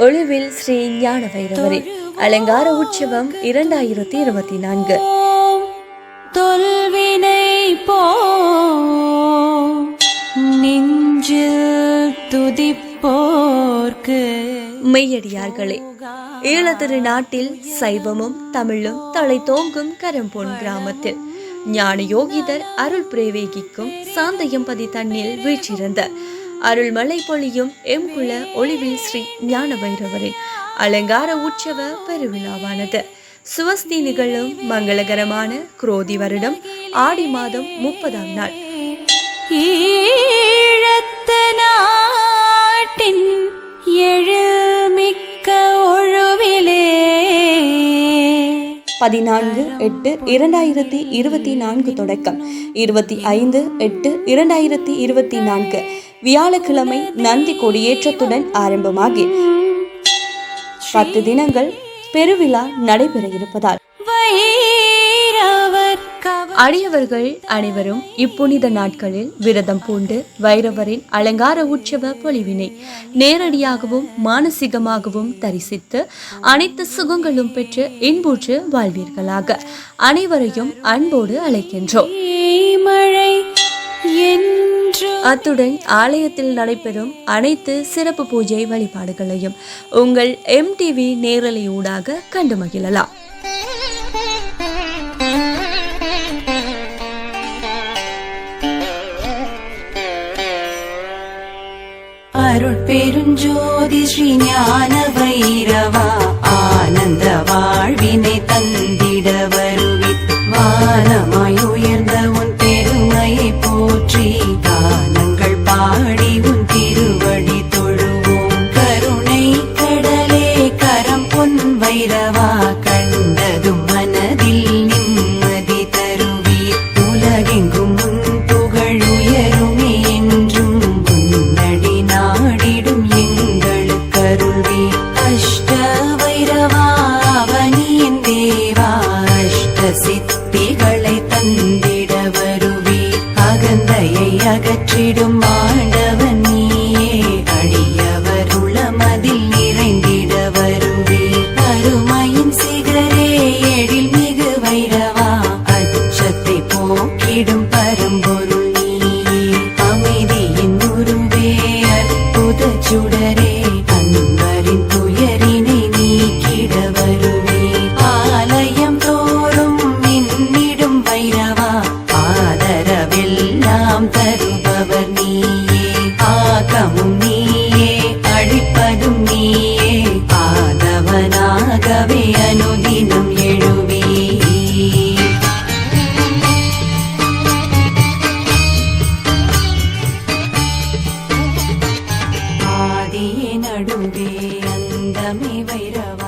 ஒளிவில் ஸ்ரீ ஞான வைரவரின் அலங்கார உற்சவம் 2024. தொல்வினை போ நெஞ்சில் துதிப்போர்க்கு. மெய்யடியார்களே, ஈழத்திரு நாட்டில் சைவமும் தமிழும் தலை தோங்கும் கரம்பொன் கிராமத்தில் ஞான யோகிதர் அருள் பிரேவேகிக்கும் சாந்தயம்பதி தன்னில் வீற்றிருந்த அருள்மலை பொழியும் எம்குல ஒளிவில் ஸ்ரீ ஞான வைரவரின் அலங்கார உற்சவ பெருவிழாவானது சுவஸ்தி நிகழும் மங்களகரமான குரோதி வருடம் ஆடி மாதம் 30ஆம் நாள் ஈழத்து நாட்டின் எழுமிக்க ஒழுவிலே 14/8/2024 தொடக்கம் 25/8/2024 வியாழக்கிழமை நந்தி கொடியேற்றத்துடன் ஆரம்பமாகி 10 தினங்கள் பெருவிழா நடைபெற இருப்பதால் அடியவர்கள் அனைவரும் இப்புனித நாட்களில் விரதம் பூண்டு வைரவரின் அலங்கார உற்சவ பொலிவினை நேரடியாகவும் மானசீகமாகவும் தரிசித்து அனைத்து சுகங்களும் பெற்று இன்புற்று வாழ்வீர்களாக அனைவரையும் அன்போடு அழைக்கின்றோம். அத்துடன் ஆலயத்தில் நடைபெறும் அனைத்து சிறப்பு பூஜை வழிபாடுகளையும் உங்கள் MTV நேரலை ஊடாக கண்டு மகிழலாம். அருள் பெருஞ்சோதி ஸ்ரீ ஞான வைரவா ஆனந்த வாழ்வினை தந்திட வருவித் வானமாய் உயர்ந்த உன் பெருமையை போற்றி கானங்கள் பாடி உன் திருவடி தொழுவோம். கருணை கடலே கரம் பொன் வைரவா கண்டதும் மனதில் நிம்மதி தருவீர். உலகெங்கும் உன் புகழ் உயருமே என்றும் உன்னடி நாடிடும் எங்களுக்கு அருள்வீர். அஷ்ட வைரவா அவனியின் தேவா அஷ்ட சித்திகளை தந்திட வருவீர். அகந்தையை அகற்றிடும் ஆண்டவன் நீயே அடியவர் உளமதில் நிறைந்திட வருவீர். அருமையின் சிகரே எழில் மிகு வைரவா அச்சத்தை போக்கிடும் பரம்பொருள் நீயே. அமைதியின் உருவே அற்புத சுடரே அன்பரின் துயரினை நீக்கிட வருவீர். ஆலயம் தோறும் மின்னிடும் வைரவா ஆதரவெல்லாம் தருபவர் நீயே. ஆகமும் நீயே அழிப்பதும் நீயே ஆதவனாகவே அனுதினம் எழுவீர். ஆதியே நடுவே அந்தமே வைரவா